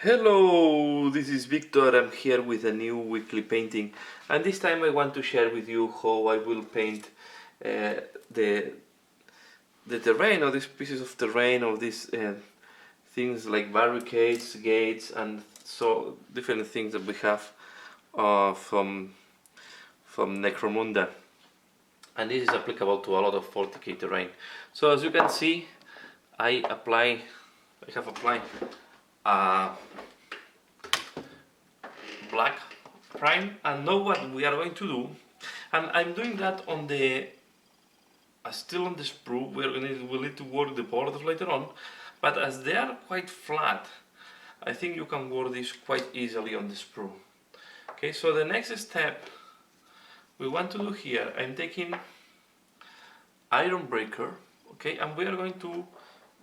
Hello, this is Victor. I'm here with a new weekly painting, and this time I want to share with you how I will paint the terrain, or these pieces of terrain, or these things like barricades, gates, and so different things that we have from Necromunda, and this is applicable to a lot of 40k terrain. So as you can see, I have applied black prime, and now what we are going to do, and I'm doing that on the still on the sprue. We'll need to work the borders later on, but as they are quite flat, I think you can work this quite easily on the sprue. Okay, so the next step we want to do here, I'm taking iron breaker, okay, and we are going to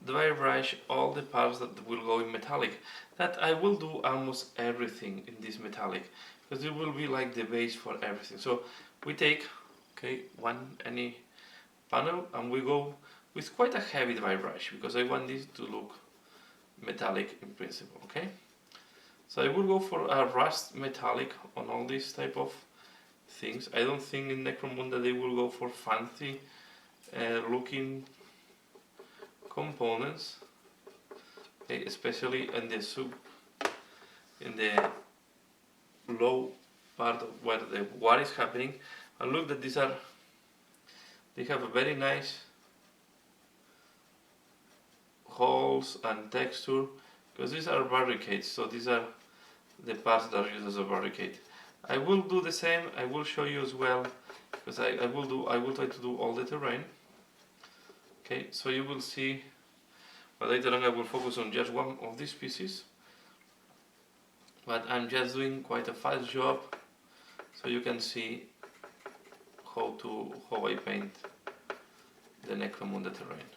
dry brush all the parts that will go in metallic. That I will do almost everything in this metallic, because it will be like the base for everything. So we take any panel, and we go with quite a heavy dry brush, because I want this to look metallic in principle. Okay, so I will go for a rust metallic on all these type of things. I don't think in Necromunda they will go for fancy looking components, okay, especially in the low part of where the war is happening. And look that they have a very nice holes and texture, because these are barricades, so these are the parts that are used as a barricade. I will do the same. I will show you as well, because I will try to do all the terrain. Okay, so you will see, but later on I will focus on just one of these pieces, but I'm just doing quite a fast job, so you can see how I paint the Necromunda terrain.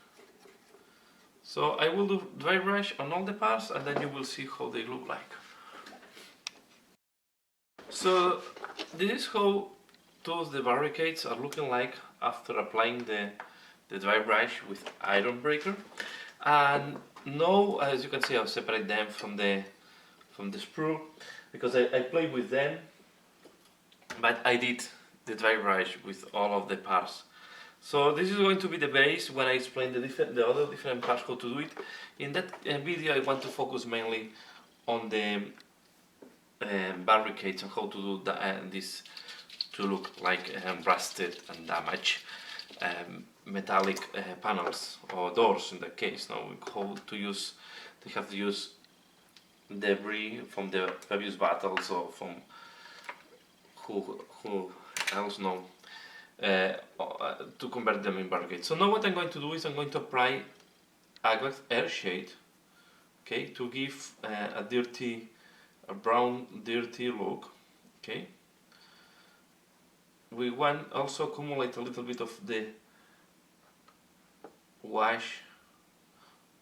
So I will do dry brush on all the parts, and then you will see how they look like. So this is how the barricades are looking like after applying the dry brush with iron breaker. And now, as you can see, I'll separate them from the sprue, because I played with them, but I did the dry brush with all of the parts. So this is going to be the base when I explain the other different parts how to do it. In that video I want to focus mainly on the barricades and how to do this to look like rusted and damaged metallic panels or doors in that case. Now how to use, they have to use debris from the previous battles, or from who else know, to convert them in barricades. So now what I'm going to do is I'm going to apply air shade, okay, to give a brown dirty look. Okay, we want also accumulate a little bit of the wash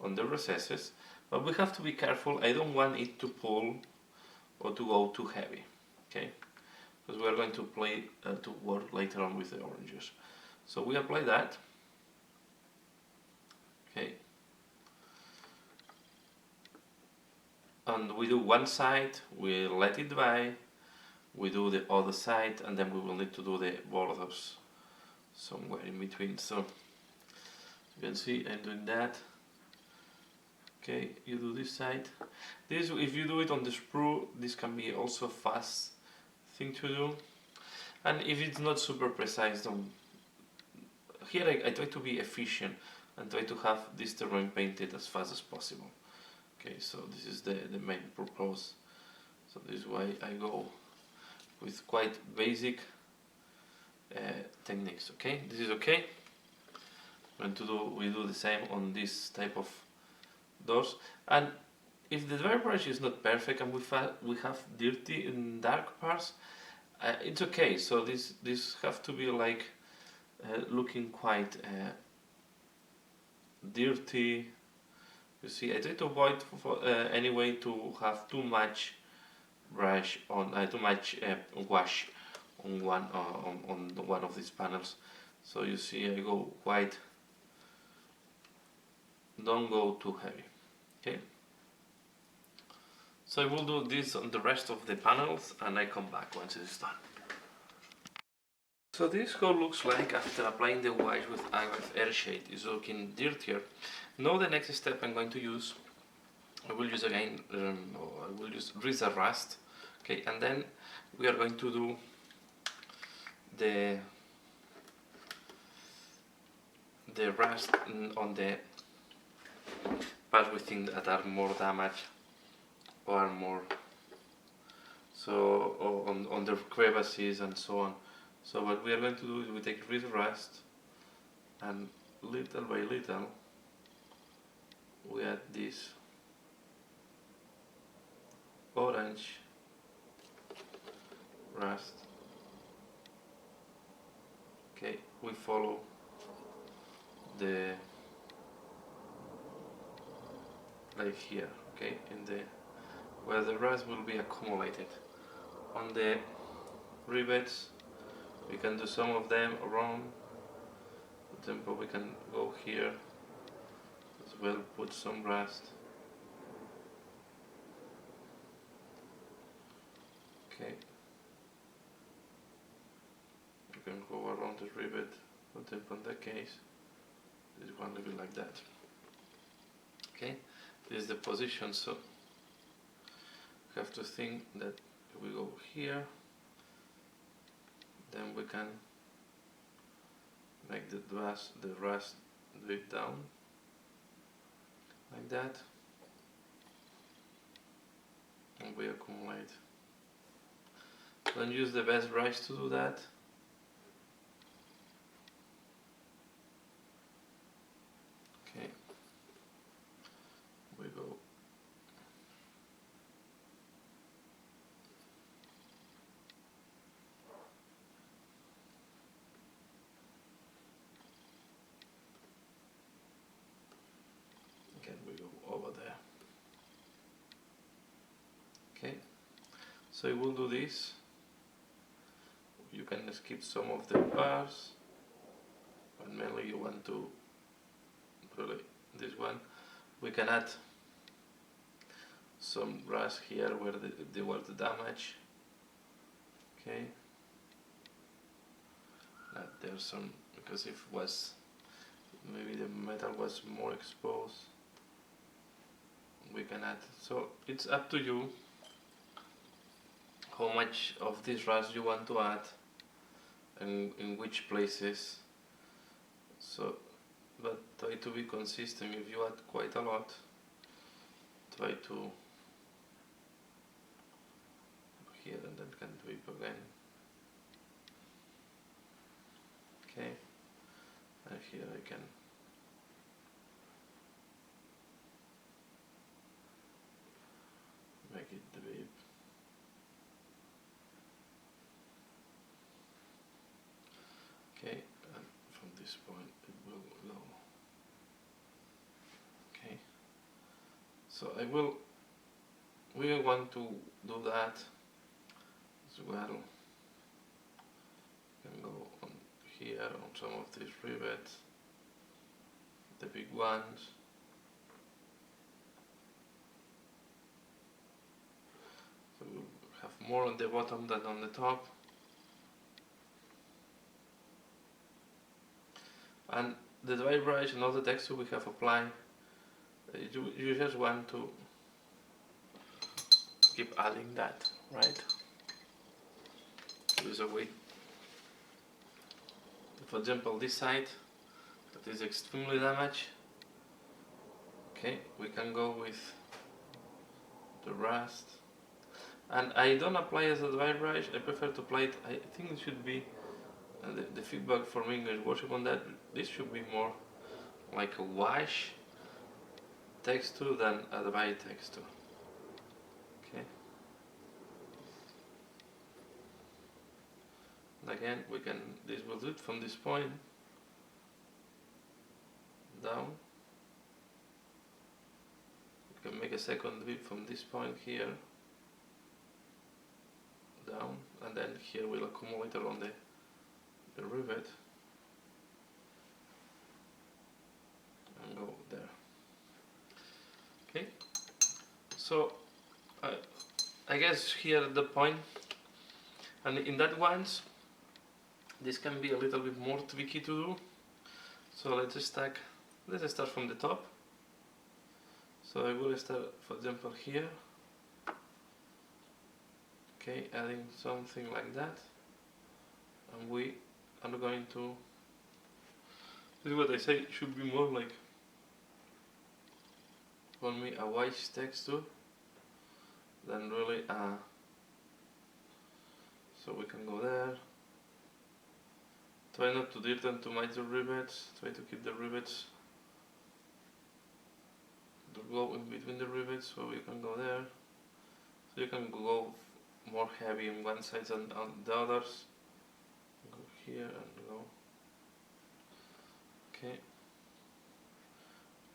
on the recesses, but we have to be careful. I don't want it to pull or to go too heavy, okay, because we are going to work later on with the oranges. So we apply that, okay, and we do one side, we let it dry, we do the other side, and then we will need to do the borders somewhere in between. So you can see I'm doing that. Okay, you do this side. This, if you do it on the sprue, this can be also a fast thing to do. And if it's not super precise, don't. Here I try to be efficient and try to have this terrain painted as fast as possible. Okay, so this is the main purpose. So this is why I go with quite basic techniques. Okay, this is okay. We do the same on this type of doors. And if the dry brush is not perfect and we have dirty and dark parts, it's okay. So this have to be like looking quite dirty. You see, I try to avoid anyway to have too much brush on too much wash on one of these panels. So you see, I go quite. Don't go too heavy. Okay. So I will do this on the rest of the panels and I come back once it's done. So this code looks like after applying the white with Airshade is looking dirtier. Now the next step I'm going to use, I will use again, I will use Razor Rust, okay, and then we are going to do the rust on the parts we think that are more damaged or are more, so on the crevices and so on. So what we are going to do is we take Razor Rust and little by little we add this orange rust. Okay, we follow the like here, okay, in the where the rust will be accumulated on the rivets. We can do some of them around. For example, we can go here as well, put some rust. Okay. You can go around the rivet. For example, in that case, this one will be like that. Okay. This is the position. So we have to think that if we go here, then we can make the rust drip down like that, and we accumulate. Don't use the best brush to do that. Okay, we go. Again, we go over there. Okay, so you will do this. You can skip some of the bars, but mainly you want to really this one. We can add some rust here where there was the damage. Okay, there's some, because if it was maybe the metal was more exposed, we can add. So it's up to you how much of this rust you want to add and in which places. So, but try to be consistent. If you add quite a lot, try to here and then can drip again. Okay, and here I can make it drip. Okay, and from this point it will go. Okay, so we want to do that as well. Can go on here on some of these rivets, the big ones. So we have more on the bottom than on the top. And the dry brush and all the texture we have applied, you just want to keep adding that, right? There's a way. For example, this side that is extremely damaged. Okay, we can go with the rust. And I don't apply as a dry brush, I prefer to apply it, I think it should be, the feedback from English worship on that, this should be more like a wash texture than a dry texture. Okay. And again, this will do it from this point down. We can make a second drip from this point here down, and then here we'll accumulate around the rivet and go there. Okay, so I guess here the point, and in that ones, this can be a little bit more tricky to do. So let's start from the top. So I will start, for example, here. Okay, adding something like that, and we are going to. This is what I say. It should be more like for me a white texture than really a. So we can go there. Try not to dirten too much the rivets. Try to keep the rivets to go in between the rivets, so we can go there. So you can go more heavy on one side than on the others. Go here and go. Okay.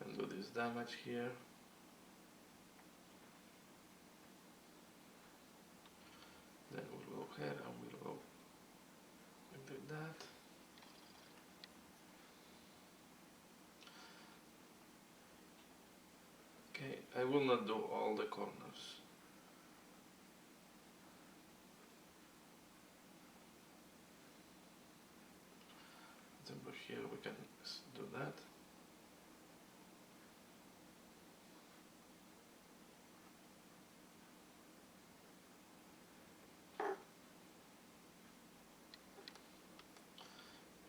And do this damage here. Then we'll go here and we'll go like that. Okay, I will not do all the corners. Over here we can do that.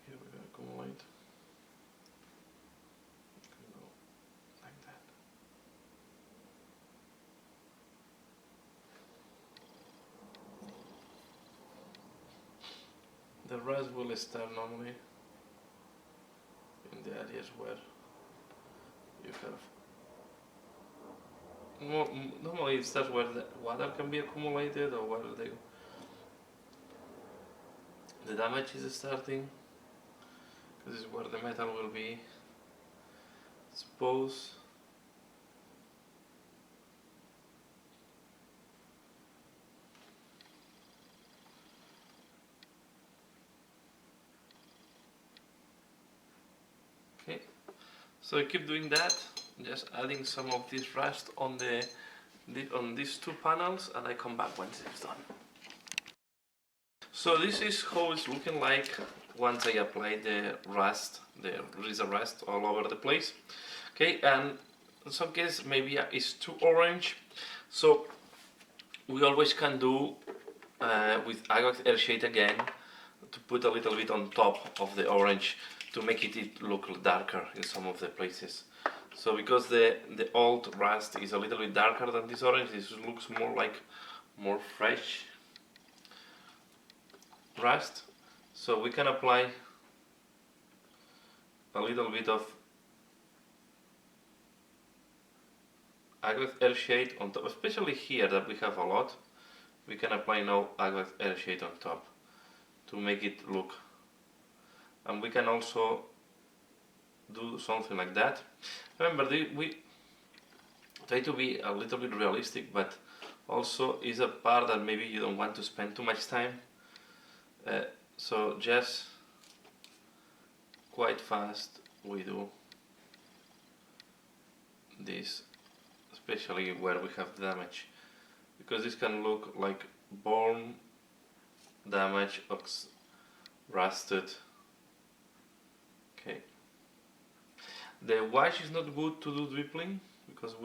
Here we can accumulate. We can go like that. The rest will start normally in the areas where you have. Normally it starts where the water can be accumulated or where the damage is starting. This is where the metal will be exposed. Okay, so I keep doing that, just adding some of this rust on these two panels, and I come back once it's done. So this is how it's looking like once I apply the rust, the rust all over the place. Okay, and in some cases maybe it's too orange, so we always can do with Agrax Air Shade again to put a little bit on top of the orange to make it look darker in some of the places. So because the old rust is a little bit darker than this orange, this looks more fresh rust. So we can apply a little bit of Agrax Air Shade on top, especially here that we have a lot. We can apply now Agrax Air Shade on top to make it look. And we can also do something like that. Remember, we try to be a little bit realistic, but also is a part that maybe you don't want to spend too much time. So just quite fast we do this, especially where we have damage, because this can look like bone damage, rusted. Okay. The wash is not good to do dripping because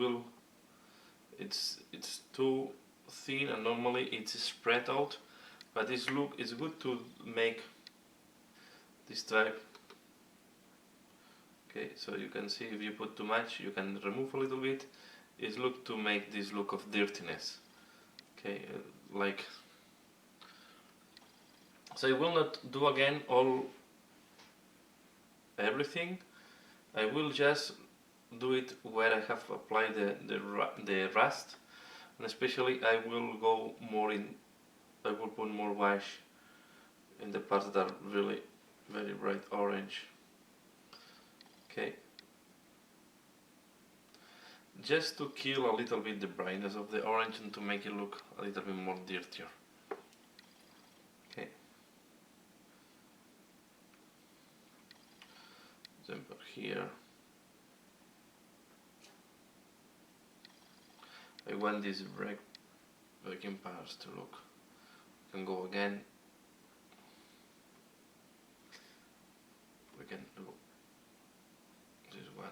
it's too thin and normally it's spread out, but it's good to make this type. Okay, so you can see if you put too much you can remove a little bit. It's look to make this look of dirtiness. Okay, like, so I will not do again everything. I will just do it where I have applied the rust, and especially I will go more in. I will put more wash in the parts that are really very bright orange. Okay, just to kill a little bit the brightness of the orange and to make it look a little bit more dirtier. Okay. Example here. I want this breaking parts to look. We can go again. We can do this one.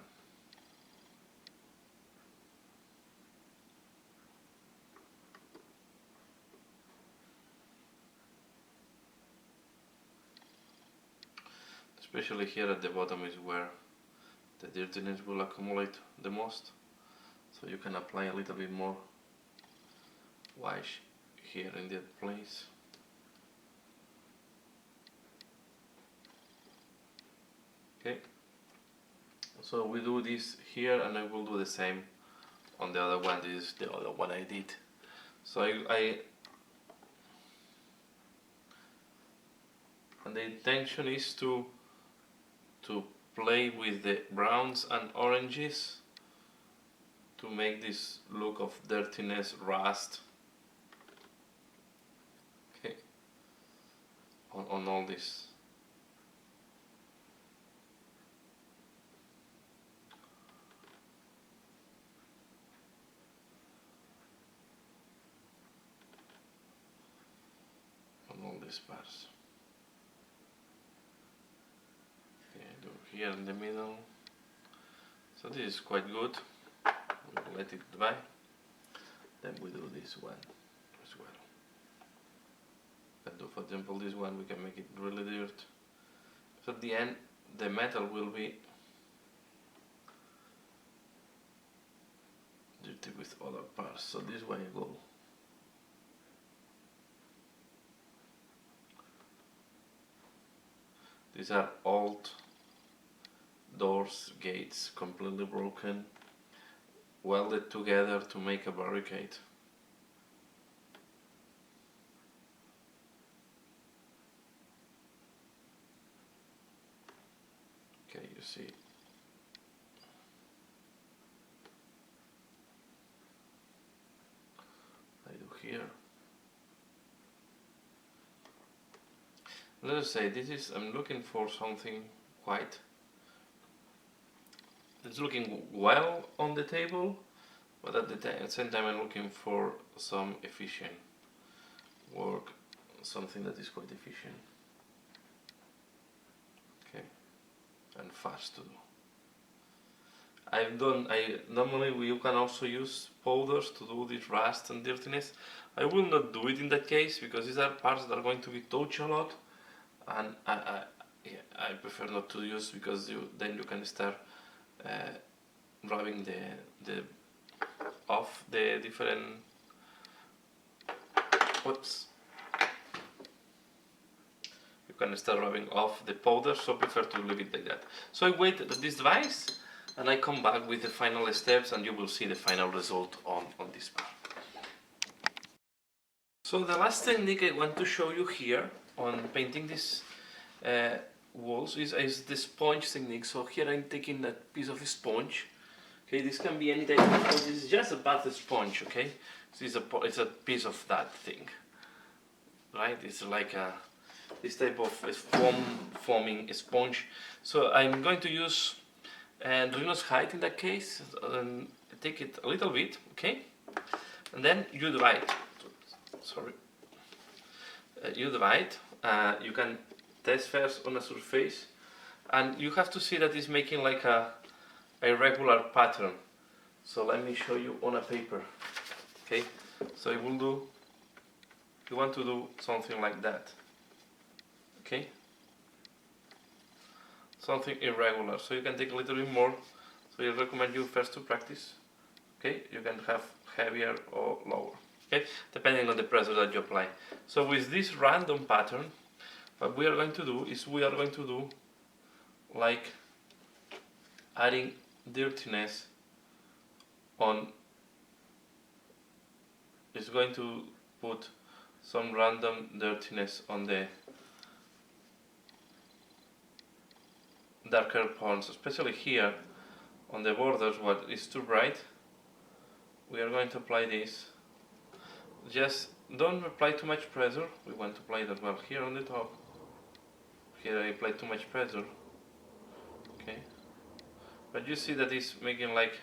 Especially here at the bottom is where the dirtiness will accumulate the most, so you can apply a little bit more wash here in that place. Okay, so we do this here, and I will do the same on the other one. This is the other one I did. So and the intention is to play with the browns and oranges to make this look of dirtiness, rust, okay, on all this. On all these parts. Here in the middle, so this is quite good. We'll let it dry, then we do this one as well. Can do, for example, this one, we can make it really dirt, so at the end the metal will be dirty with other parts, so this way I go. These are old doors, gates, completely broken, welded together to make a barricade. Okay, you see. I do here. Let us say this is, I'm looking for something quite, it's looking well on the table, but at the same time I'm looking for some efficient work, something that is quite efficient, okay, and fast to do. Normally you can also use powders to do this rust and dirtiness. I will not do it in that case because these are parts that are going to be touched a lot, and I prefer not to use, because then you can start rubbing off the different, you can start rubbing off the powder, so I prefer to leave it like that. So I wait that this dries, and I come back with the final steps, and you will see the final result on this part. So the last technique I want to show you here on painting these walls is the sponge technique. So here I'm taking a piece of sponge. Okay, this can be any type of sponge. This is just a bath sponge. Okay, so it's a piece of that thing, right? It's like this type of foaming sponge. So I'm going to use Rhino's hide in that case. Take it a little bit, okay, and then you dry it. Sorry, you dry it. You can test first on a surface, and you have to see that it's making like a regular pattern. So let me show you on a paper. Okay, so you want to do something like that. Okay, something irregular. So you can take a little bit more. So I recommend you first to practice. Okay, you can have heavier or lower. Okay, depending on the pressure that you apply. So with this random pattern, what we are going to do is like adding dirtiness on. It's going to put some random dirtiness on the darker points, especially here on the borders. What is too bright, we are going to apply this. Just don't apply too much pressure. We want to apply it as well here on the top. Here I apply too much pressure. Okay, but you see that it's making like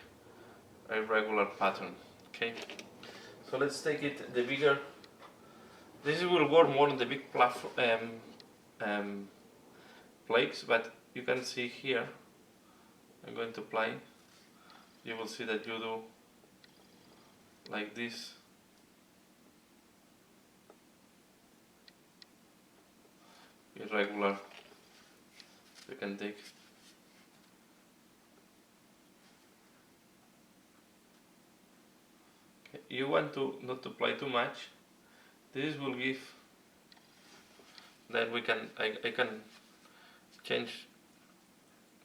a regular pattern. Okay, So let's take it the bigger. This will work more on the big plaques, but you can see here. I'm going to apply. You will see that you do like this. Irregular. You can take. Okay. You want to not apply too much. This will give. Then I can change.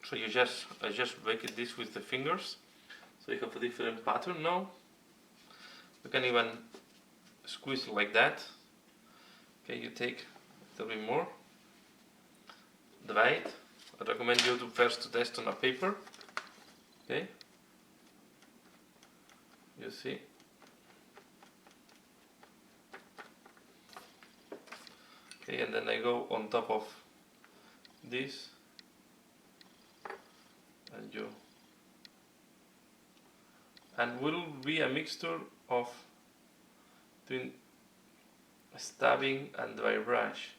So I just make this with the fingers. So you have a different pattern now. You can even squeeze it like that. Okay, you take a little bit more. Dry it. I recommend you to first test on a paper. Okay. You see. Okay, and then I go on top of this, and will be a mixture of between stabbing and dry brush.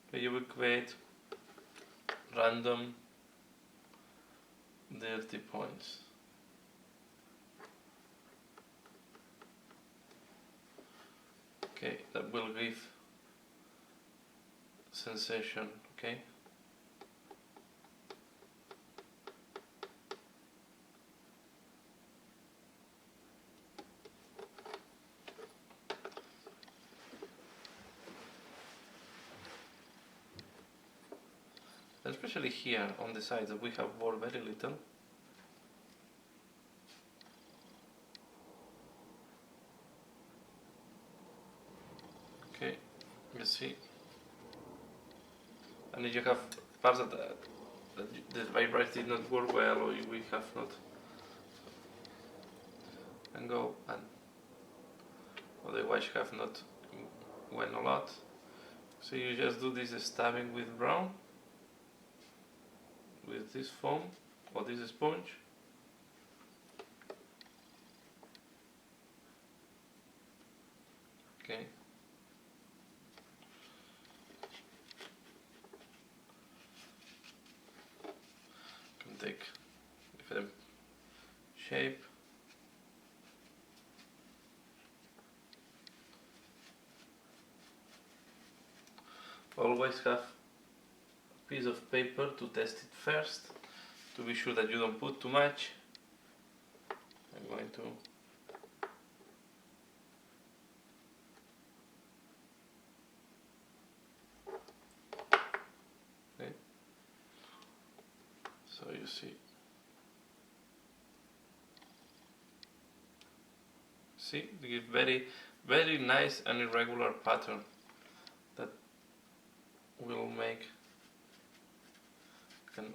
Okay, you will create random dirty points. Okay, that will give sensation, okay? Especially here on the sides that we have worn very little. Okay, you see. And if you have parts that the vibrate did not work well, or we have not, and go and otherwise have not went a lot. So you just do this stabbing with brown, with this foam or this sponge. Okay. Can take different shape. Always have a piece of paper to test it first, to be sure that you don't put too much. I'm going to okay. So you see, they give very nice and irregular pattern that will make.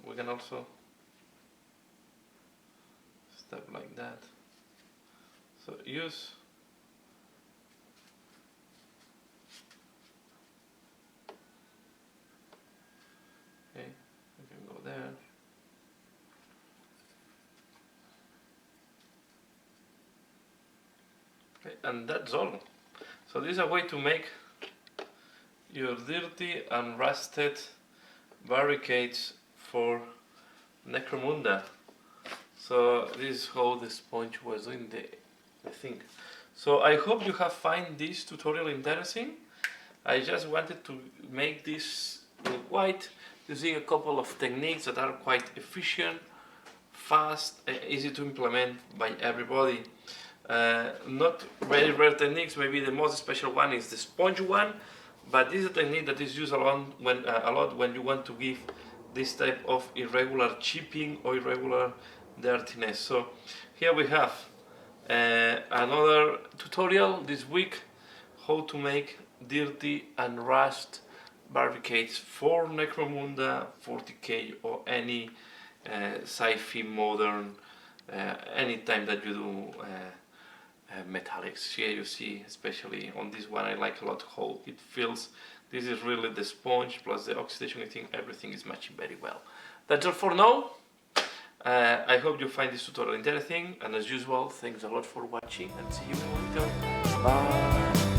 We can also step like that. So use okay, you can go there. Okay, and that's all. So this is a way to make your dirty and rusted barricades for Necromunda. So this is how the sponge was doing the thing. So I hope you have find this tutorial interesting. I just wanted to make this in white using a couple of techniques that are quite efficient, fast, easy to implement by everybody. Not very rare techniques. Maybe the most special one is the sponge one, but this is a technique that is used a lot when you want to give this type of irregular chipping or irregular dirtiness. So here we have another tutorial this week, how to make dirty and rust barricades for Necromunda 40k or any sci-fi modern anytime that you do metallics. Here you see, especially on this one, I like a lot how it feels. This is really the sponge plus the oxidation. I think everything is matching very well. That's all for now. I hope you find this tutorial interesting, and as usual, thanks a lot for watching, and see you later. Bye!